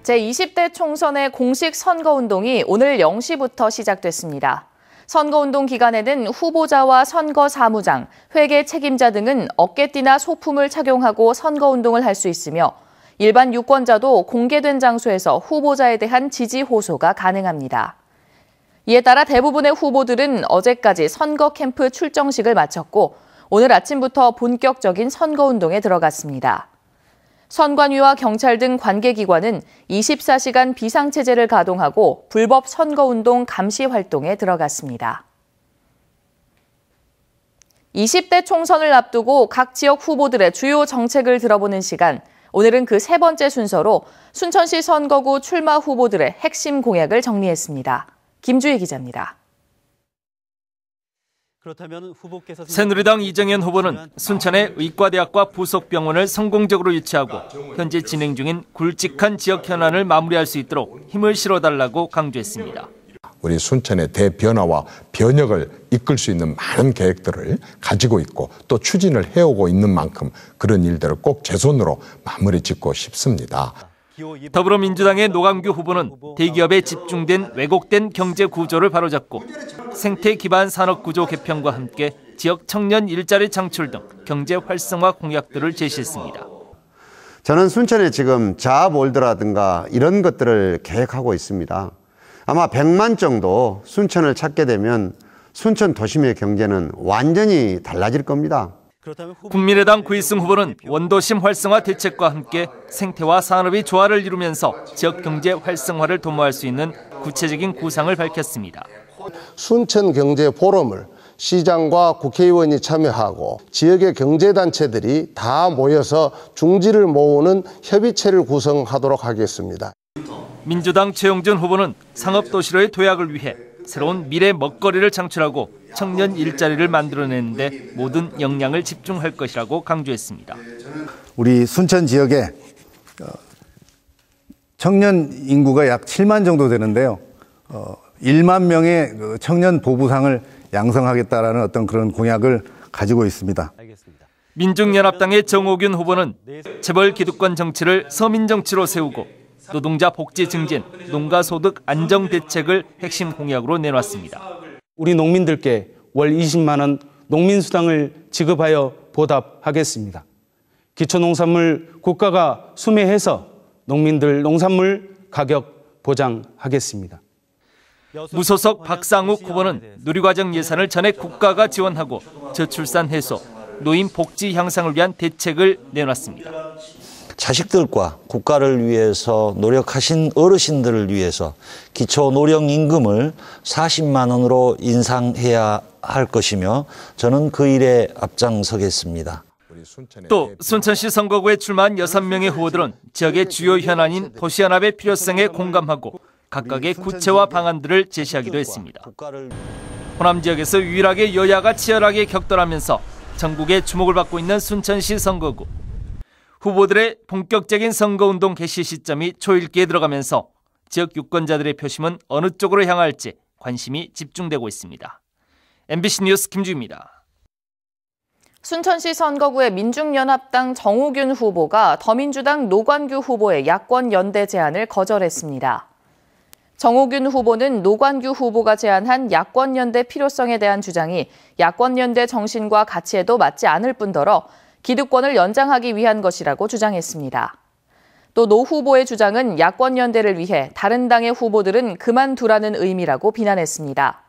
제20대 총선의 공식 선거운동이 오늘 0시부터 시작됐습니다. 선거운동 기간에는 후보자와 선거사무장, 회계 책임자 등은 어깨띠나 소품을 착용하고 선거운동을 할 수 있으며 일반 유권자도 공개된 장소에서 후보자에 대한 지지 호소가 가능합니다. 이에 따라 대부분의 후보들은 어제까지 선거 캠프 출정식을 마쳤고 오늘 아침부터 본격적인 선거운동에 들어갔습니다. 선관위와 경찰 등 관계기관은 24시간 비상체제를 가동하고 불법 선거운동 감시 활동에 들어갔습니다. 20대 총선을 앞두고 각 지역 후보들의 주요 정책을 들어보는 시간, 오늘은 그 세 번째 순서로 순천시 선거구 출마 후보들의 핵심 공약을 정리했습니다. 김주희 기자입니다. 새누리당 이정현 후보는 순천의 의과대학과 부속병원을 성공적으로 유치하고 현재 진행 중인 굵직한 지역 현안을 마무리할 수 있도록 힘을 실어달라고 강조했습니다. 우리 순천의 대변화와 변혁을 이끌 수 있는 많은 계획들을 가지고 있고 또 추진을 해오고 있는 만큼 그런 일들을 꼭 제 손으로 마무리 짓고 싶습니다. 더불어민주당의 노광규 후보는 대기업에 집중된 왜곡된 경제 구조를 바로잡고 생태 기반 산업 구조 개편과 함께 지역 청년 일자리 창출 등 경제 활성화 공약들을 제시했습니다. 저는 순천에 지금 자아몰드라든가 이런 것들을 계획하고 있습니다. 아마 100만 정도 순천을 찾게 되면 순천 도심의 경제는 완전히 달라질 겁니다. 국민의당 구일승 후보는 원도심 활성화 대책과 함께 생태와 산업이 조화를 이루면서 지역 경제 활성화를 도모할 수 있는 구체적인 구상을 밝혔습니다. 순천 경제 포럼을 시장과 국회의원이 참여하고 지역의 경제단체들이 다 모여서 중지를 모으는 협의체를 구성하도록 하겠습니다. 민주당 최용준 후보는 상업도시로의 도약을 위해 새로운 미래 먹거리를 창출하고 청년 일자리를 만들어내는데 모든 역량을 집중할 것이라고 강조했습니다. 우리 순천 지역에 청년 인구가 약 7만 정도 되는데요. 1만 명의 청년 보부상을 양성하겠다라는 어떤 그런 공약을 가지고 있습니다. 민중연합당의 정호균 후보는 재벌 기득권 정치를 서민 정치로 세우고 노동자 복지 증진, 농가소득 안정 대책을 핵심 공약으로 내놨습니다. 우리 농민들께 월 20만 원 농민수당을 지급하여 보답하겠습니다. 기초농산물 국가가 수매해서 농민들 농산물 가격 보장하겠습니다. 무소속 박상욱 후보는 누리과정 예산을 전액 국가가 지원하고 저출산 해소, 노인 복지 향상을 위한 대책을 내놨습니다. 자식들과 국가를 위해서 노력하신 어르신들을 위해서 기초노령임금을 40만 원으로 인상해야 할 것이며 저는 그 일에 앞장서겠습니다. 또 순천시 선거구에 출마한 6명의 후보들은 지역의 주요 현안인 도시연합의 필요성에 공감하고 각각의 구체화 방안들을 제시하기도 했습니다. 호남 지역에서 유일하게 여야가 치열하게 격돌하면서 전국의 주목을 받고 있는 순천시 선거구. 후보들의 본격적인 선거운동 개시 시점이 초읽기에 들어가면서 지역 유권자들의 표심은 어느 쪽으로 향할지 관심이 집중되고 있습니다. MBC 뉴스 김주희입니다. 순천시 선거구의 민중연합당 정호균 후보가 더민주당 노관규 후보의 야권 연대 제안을 거절했습니다. 정호균 후보는 노관규 후보가 제안한 야권 연대 필요성에 대한 주장이 야권 연대 정신과 가치에도 맞지 않을 뿐더러 기득권을 연장하기 위한 것이라고 주장했습니다. 또 노 후보의 주장은 야권 연대를 위해 다른 당의 후보들은 그만두라는 의미라고 비난했습니다.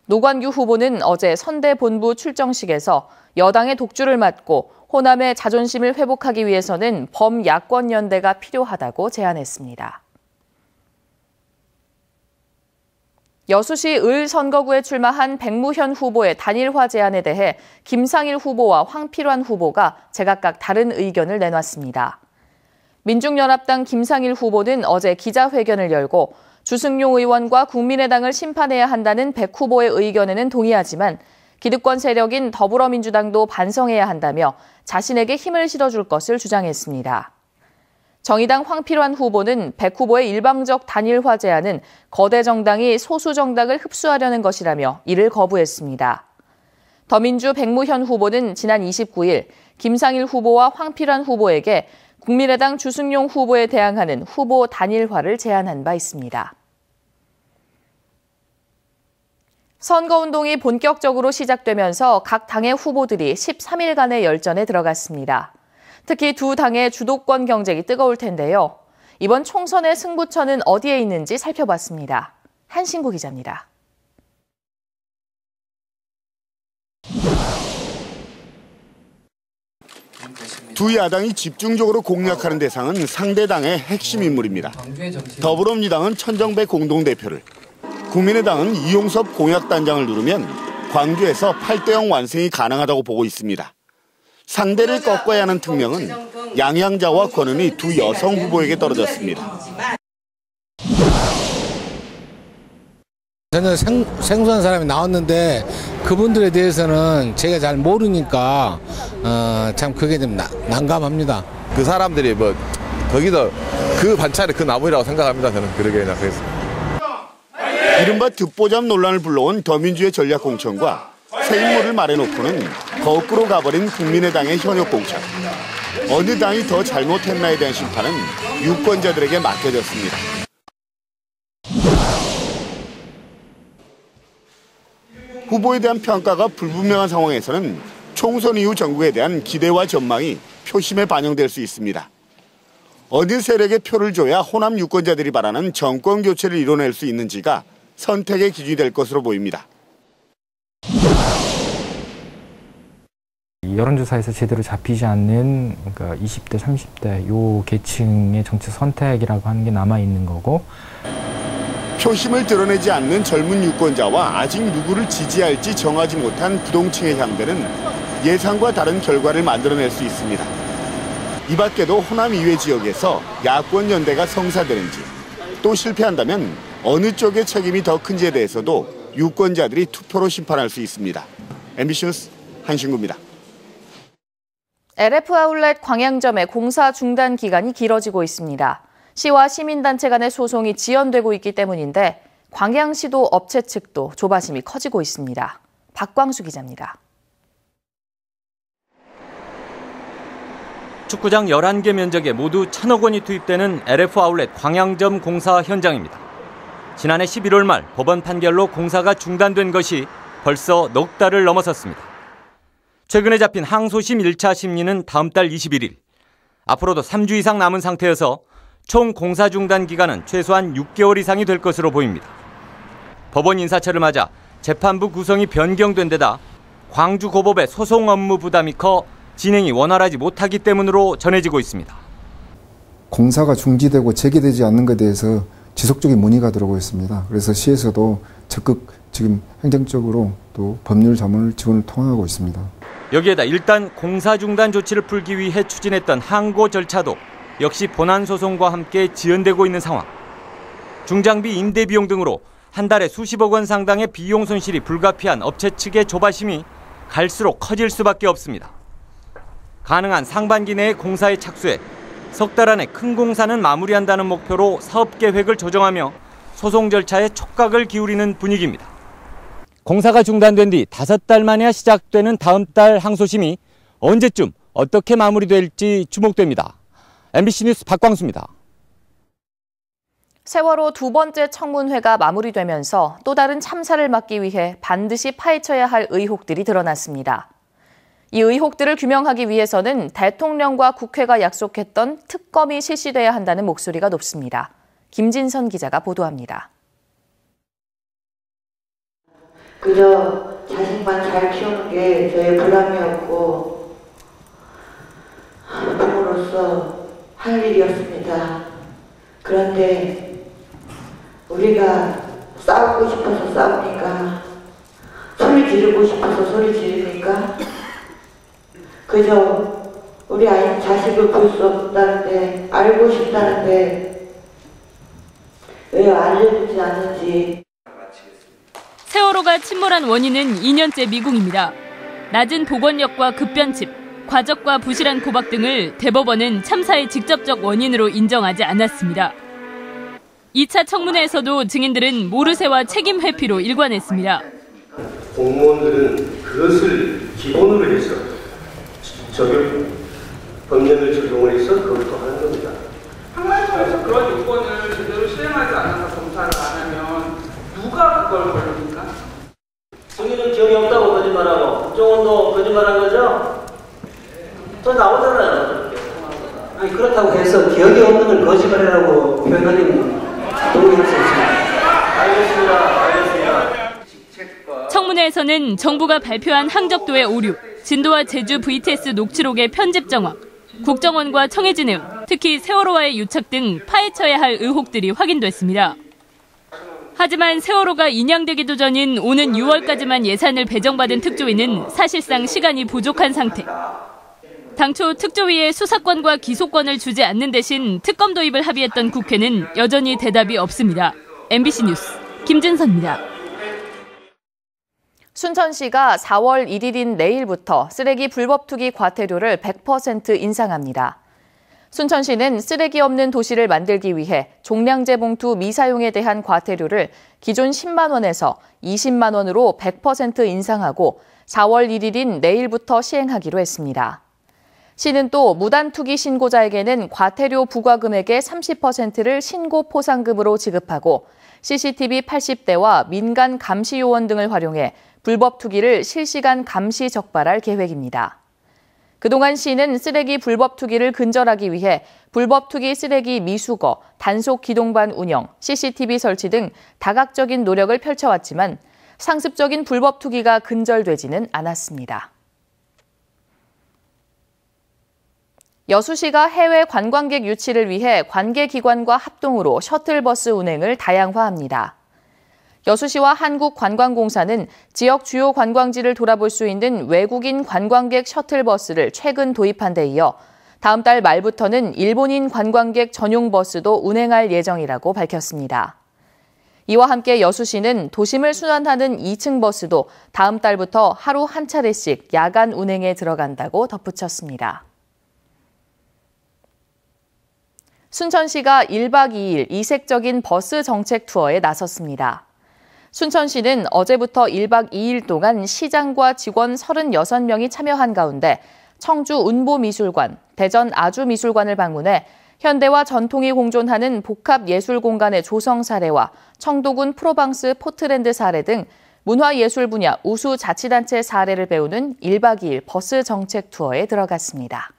노관규 후보는 어제 선대본부 출정식에서 여당의 독주를 막고 호남의 자존심을 회복하기 위해서는 범야권 연대가 필요하다고 제안했습니다. 여수시 을 선거구에 출마한 백무현 후보의 단일화 제안에 대해 김상일 후보와 황필환 후보가 제각각 다른 의견을 내놨습니다. 민중연합당 김상일 후보는 어제 기자회견을 열고 주승용 의원과 국민의당을 심판해야 한다는 백 후보의 의견에는 동의하지만 기득권 세력인 더불어민주당도 반성해야 한다며 자신에게 힘을 실어줄 것을 주장했습니다. 정의당 황필환 후보는 백 후보의 일방적 단일화 제안은 거대 정당이 소수 정당을 흡수하려는 것이라며 이를 거부했습니다. 더민주 백무현 후보는 지난 29일 김상일 후보와 황필환 후보에게 국민의당 주승용 후보에 대항하는 후보 단일화를 제안한 바 있습니다. 선거운동이 본격적으로 시작되면서 각 당의 후보들이 13일간의 열전에 들어갔습니다. 특히 두 당의 주도권 경쟁이 뜨거울 텐데요. 이번 총선의 승부처는 어디에 있는지 살펴봤습니다. 한신구 기자입니다. 두 야당이 집중적으로 공략하는 대상은 상대 당의 핵심 인물입니다. 더불어민주당은 천정배 공동대표를, 국민의당은 이용섭 공약단장을 누르면 광주에서 8대0 완승이 가능하다고 보고 있습니다. 상대를 꺾어야 하는 특명은 양양자와 권은희 두 여성 후보에게 떨어졌습니다. 저는 생소한 사람이 나왔는데 그분들에 대해서는 제가 잘 모르니까 참 그게 좀 난감합니다. 그 사람들이 뭐 거기서 그 반찬이 그 나무라고 생각합니다. 저는 그러게 생각했습니다. 이른바 듣보잡 논란을 불러온 더민주의 전략공천과 새 인물을 말해놓고는 거꾸로 가버린 국민의당의 현역 공천. 어느 당이 더 잘못했나에 대한 심판은 유권자들에게 맡겨졌습니다. 후보에 대한 평가가 불분명한 상황에서는 총선 이후 전국에 대한 기대와 전망이 표심에 반영될 수 있습니다. 어느 세력에 표를 줘야 호남 유권자들이 바라는 정권 교체를 이뤄낼 수 있는지가 선택의 기준이 될 것으로 보입니다. 여론조사에서 제대로 잡히지 않는 그러니까 20대, 30대 요 계층의 정치 선택이라고 하는 게 남아있는 거고, 표심을 드러내지 않는 젊은 유권자와 아직 누구를 지지할지 정하지 못한 부동층의 향배는 예상과 다른 결과를 만들어낼 수 있습니다. 이 밖에도 호남 이외 지역에서 야권 연대가 성사되는지, 또 실패한다면 어느 쪽의 책임이 더 큰지에 대해서도 유권자들이 투표로 심판할 수 있습니다. MBC 뉴스 한신구입니다. LF 아울렛 광양점의 공사 중단 기간이 길어지고 있습니다. 시와 시민단체 간의 소송이 지연되고 있기 때문인데 광양시도 업체 측도 조바심이 커지고 있습니다. 박광수 기자입니다. 축구장 11개 면적에 모두 1,000억 원이 투입되는 LF 아울렛 광양점 공사 현장입니다. 지난해 11월 말 법원 판결로 공사가 중단된 것이 벌써 넉 달을 넘어섰습니다. 최근에 잡힌 항소심 1차 심리는 다음 달 21일. 앞으로도 3주 이상 남은 상태여서 총 공사 중단 기간은 최소한 6개월 이상이 될 것으로 보입니다. 법원 인사철을 맞아 재판부 구성이 변경된 데다 광주고법의 소송 업무 부담이 커 진행이 원활하지 못하기 때문으로 전해지고 있습니다. 공사가 중지되고 재개되지 않는 것에 대해서 지속적인 문의가 들어오고 있습니다. 그래서 시에서도 적극 지금 행정적으로 또 법률 자문을 지원을 통하고 있습니다. 여기에다 일단 공사 중단 조치를 풀기 위해 추진했던 항고 절차도 역시 본안 소송과 함께 지연되고 있는 상황. 중장비 임대 비용 등으로 한 달에 수십억 원 상당의 비용 손실이 불가피한 업체 측의 조바심이 갈수록 커질 수밖에 없습니다. 가능한 상반기 내에 공사에 착수해 석 달 안에 큰 공사는 마무리한다는 목표로 사업 계획을 조정하며 소송 절차에 촉각을 기울이는 분위기입니다. 공사가 중단된 뒤 5달 만에야 시작되는 다음 달 항소심이 언제쯤 어떻게 마무리될지 주목됩니다. MBC 뉴스 박광수입니다. 세월호 두 번째 청문회가 마무리되면서 또 다른 참사를 막기 위해 반드시 파헤쳐야 할 의혹들이 드러났습니다. 이 의혹들을 규명하기 위해서는 대통령과 국회가 약속했던 특검이 실시돼야 한다는 목소리가 높습니다. 김진선 기자가 보도합니다. 그저 자식만 잘 키우는 게 저의 보람이었고 부모로서 할 일이었습니다. 그런데 우리가 싸우고 싶어서 싸우니까, 소리 지르고 싶어서 소리 지르니까, 그저 우리 아이 자식을 볼 수 없다는데, 알고 싶다는데 왜 알려주지 않는지. 세월호가 침몰한 원인은 2년째 미궁입니다. 낮은 복원력과 급변집, 과적과 부실한 고박 등을 대법원은 참사의 직접적 원인으로 인정하지 않았습니다. 2차 청문회에서도 증인들은 모르쇠와 책임 회피로 일관했습니다. 공무원들은 그것을 기본으로 해서 적용 법령을 적용을 해서 그것도 하는 겁니다. 항만청에서 그런 요건을 제대로 수행하지 않아서 검사를 안 하면 누가 그걸 걸립니까? 승인은 기억이 없다고 거짓말하고 국정원도 거짓말한 거죠? 또 나오잖아요. 아니 그렇다고 해서 기억이 없는 걸 거짓말이라고 표현하는 동의할 수 있습니다. 알겠습니다. 청문회에서는 정부가 발표한 항적도의 오류, 진도와 제주 VTS 녹취록의 편집 정황, 국정원과 청해진 내용, 특히 세월호와의 유착 등 파헤쳐야 할 의혹들이 확인됐습니다. 하지만 세월호가 인양되기도 전인 오는 6월까지만 예산을 배정받은 특조위는 사실상 시간이 부족한 상태. 당초 특조위에 수사권과 기소권을 주지 않는 대신 특검 도입을 합의했던 국회는 여전히 대답이 없습니다. MBC 뉴스 김진선입니다. 순천시가 4월 1일인 내일부터 쓰레기 불법 투기 과태료를 100% 인상합니다. 순천시는 쓰레기 없는 도시를 만들기 위해 종량제 봉투 미사용에 대한 과태료를 기존 10만 원에서 20만 원으로 100% 인상하고 4월 1일인 내일부터 시행하기로 했습니다. 시는 또 무단 투기 신고자에게는 과태료 부과 금액의 30%를 신고 포상금으로 지급하고 CCTV 80대와 민간 감시 요원 등을 활용해 불법 투기를 실시간 감시 적발할 계획입니다. 그동안 시는 쓰레기 불법 투기를 근절하기 위해 불법 투기 쓰레기 미수거, 단속 기동반 운영, CCTV 설치 등 다각적인 노력을 펼쳐왔지만 상습적인 불법 투기가 근절되지는 않았습니다. 여수시가 해외 관광객 유치를 위해 관계기관과 합동으로 셔틀버스 운행을 다양화합니다. 여수시와 한국관광공사는 지역 주요 관광지를 돌아볼 수 있는 외국인 관광객 셔틀버스를 최근 도입한 데 이어 다음 달 말부터는 일본인 관광객 전용 버스도 운행할 예정이라고 밝혔습니다. 이와 함께 여수시는 도심을 순환하는 2층 버스도 다음 달부터 하루 한 차례씩 야간 운행에 들어간다고 덧붙였습니다. 순천시가 1박 2일 이색적인 버스 정책 투어에 나섰습니다. 순천시는 어제부터 1박 2일 동안 시장과 직원 36명이 참여한 가운데 청주 운보미술관, 대전 아주미술관을 방문해 현대와 전통이 공존하는 복합예술공간의 조성 사례와 청도군 프로방스 포트랜드 사례 등 문화예술 분야 우수 자치단체 사례를 배우는 1박 2일 버스 정책 투어에 들어갔습니다.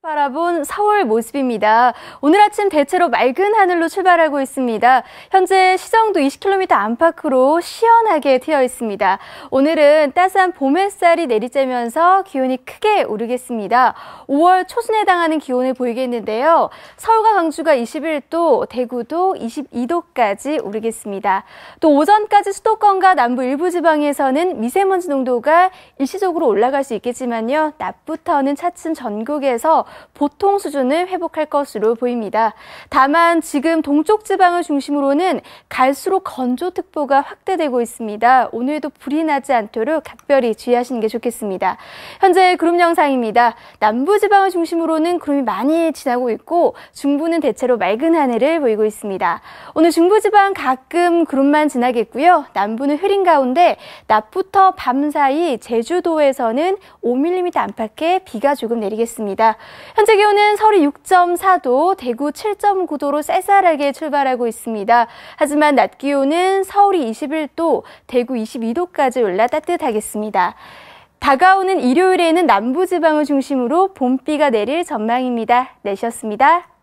바라본 서울 모습입니다. 오늘 아침 대체로 맑은 하늘로 출발하고 있습니다. 현재 시정도 20km 안팎으로 시원하게 트여 있습니다. 오늘은 따스한 봄 햇살이 내리쬐면서 기온이 크게 오르겠습니다. 5월 초순에 해당하는 기온을 보이겠는데요. 서울과 광주가 21도, 대구도 22도까지 오르겠습니다. 또 오전까지 수도권과 남부 일부 지방에서는 미세먼지 농도가 일시적으로 올라갈 수 있겠지만요. 낮부터는 차츰 전국에서 보통 수준을 회복할 것으로 보입니다. 다만 지금 동쪽 지방을 중심으로는 갈수록 건조특보가 확대되고 있습니다. 오늘도 불이 나지 않도록 각별히 주의하시는 게 좋겠습니다. 현재 구름 영상입니다. 남부 지방을 중심으로는 구름이 많이 지나고 있고 중부는 대체로 맑은 하늘을 보이고 있습니다. 오늘 중부 지방 가끔 구름만 지나겠고요. 남부는 흐린 가운데 낮부터 밤 사이 제주도에서는 5mm 안팎의 비가 조금 내리겠습니다. 현재 기온은 서울이 6.4도, 대구 7.9도로 쌀쌀하게 출발하고 있습니다. 하지만 낮 기온은 서울이 21도, 대구 22도까지 올라 따뜻하겠습니다. 다가오는 일요일에는 남부지방을 중심으로 봄비가 내릴 전망입니다. 내셨습니다.